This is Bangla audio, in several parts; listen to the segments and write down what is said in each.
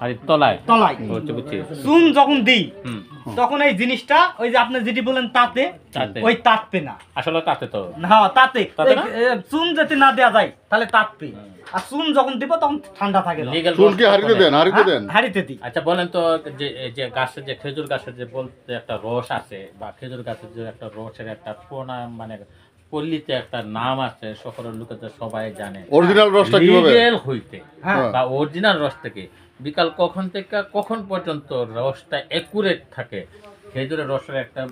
আর তলায় তলায় বুঝছি। চুন যখন দিই তখন এই জিনিসটা ওই যে আপনি যেটি বলেন তাতে ওই তাতবে না, আসলে তাতে তো হ্যাঁ তাতে তাতে না? চুন যদি না দেওয়া যায় তাহলে তাতবে, আর চুন যখন দিব তখন ঠান্ডা থাকে না। লিগ্যাল চুন কি হারিতে দেন? হারিতে দেন? হাড়িতে দিই। আচ্ছা বলেন তো, যে যে গাছের যে খেজুর গাছের যে বলতে একটা রস আছে, বা খেজুর গাছের যে একটা রসের একটা পুরোনা মানে পল্লীতে একটা নাম আছে, শহরের লোকেরা সবাই জানে, অরিজিনাল রসটা কিভাবে? লিগ্যাল হইতে হ্যাঁ। বা অরিজিনাল রস থেকে বিকাল কখন থেকে কখন পর্যন্ত রসটা একুরেট থাকে, খেজুরের রসের একটা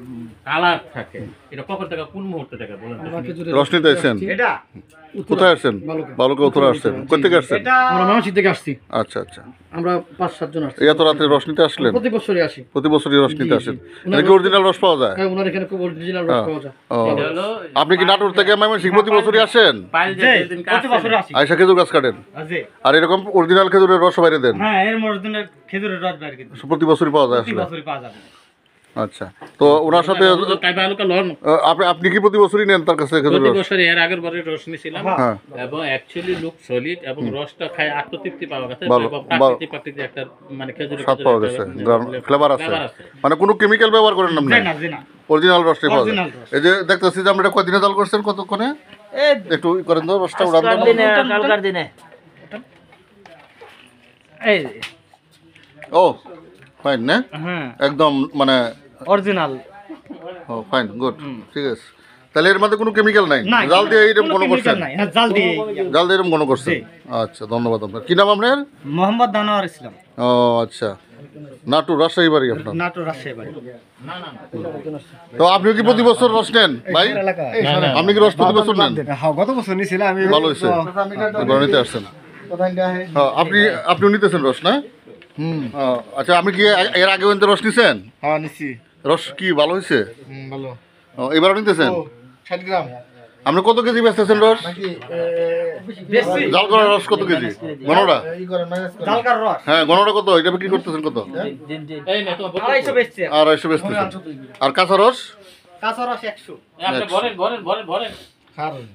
কালার থাকে, এটা কখন থেকে কোন মুহূর্ত থেকে বলেন তো শুনি? রস নিতে আসছেন? এটা কোথায় আসছেন? বালুকা উত্তরে আসছেন। কোথা থেকে আসছেন? এটা আমরা ময়মনসিংহ থেকে আসছি, আচ্ছা আচ্ছা। আমরা 5-7 জন আসছি, এই এত রাত্রে রস নিতে আসলেন? প্রতি বছরই আসি। প্রতি বছরই রস নিতে জি, আসেন? জি। এটা কি অরিজিনাল রস পাওয়া যায়? হ্যাঁ, ওনার এখানে খুব অরিজিনাল রস পাওয়া যায়। ও। এটা হলো আপনি কি নাটোর থেকে ময়মনসিংহ প্রতি বছরই আসেন? পাইল যে যে যেদিন প্রতি বছর কাটছেন, আসি। আয়সা খেজুর গাছ কাটেন? জি আর এরকম অরিজিনাল খেজুরের রস বাইরে দেন? হ্যাঁ, এর মধ্যে খেজুরের রস বাইরে কিন্তু প্রতি বছরই পাওয়া যায় প্রতি আসলে? বছরই পাওয়া যাবে। আচ্ছা, তো ওনার সাথে তাইবা আলুকা লন আপনি কি প্রতি বছরই নেন তার কাছে খেজুর প্রতি রস? বছর এর আগের বারে রস নিয়েছিলাম, হ্যাঁ। এবং অ্যাকচুয়ালি লুক সলিড এবং রসটা খায় আত্মতৃপ্তি পাওয়া গেছে, ভালো, এবং ভালো। প্রাকৃতিক একটা মানে খেজুরের স্বাদ পাওয়া গেছে, ফ্লেভার আছে, মানে কোনো কেমিক্যাল ব্যবহার করেন না আপনি? জি না, জি না, অরিজিনাল রসটাই পাওয়া যায়। Original রস। এই যে দেখতেছি যে আমরা কয়দিনে জাল করছেন, কতক্ষণে এই একটু ই করেন তো, রসটা উড়ান দেন। কালকার দিনে এই ও ফাইন না, হ্যাঁ একদম মানে অরিজিনাল ও ফাইন, গুড, ঠিক আছে। তাহলে এর মধ্যে কোনো কেমিক্যাল নাই, নাই, জাল দিয়ে এইরকম কোনো মনে chemical করছেন? নাই, হ্যাঁ জাল দিয়ে জাল দিয়ে এরকম মনে করছেন? জি। আচ্ছা, ধন্যবাদ আপনার। কি নাম আপনার? মোহাম্মদ দানোয়ার ইসলাম, ও আচ্ছা, নাটু রাজশাহী বাড়ি আপনার? নাটোর রাজশাহী বাড়ি। তো আপনিও কি প্রতি বছর রস নেন ভাই? আপনি কি রস প্রতি বছর নেন? হ্যাঁ, গত বছর নিয়েছিলাম আমি। ভালো হয়েছে, এবার নিতে আসছেন। হ্যাঁ, আপনিও নিতেছেন রস না? ও, আচ্ছা, আপনি কি এর আগে পর্যন্ত রস নিছেন? হ্যাঁ, নিছি। রস কি ভালো হয়েছে? ভালো। ও, এবারও নিতেছেন? 60 গ্রাম। আপনি কত কেজি বেচতেছেন রস? বেশি জাল করা রস কত কেজি? গণটা? ই করেন, মাইনাস করেন। জালকার রস হ্যাঁ, গণটা কত? এটা বিক্রি করতেছেন কত? এই নে তোমার 250 বেচছে, 250 বেচতেছেন। আর কাঁচা রস? কাঁচা রস 100। আপনি ভরেন ভরেন ভরেন ভরেন খাবেন।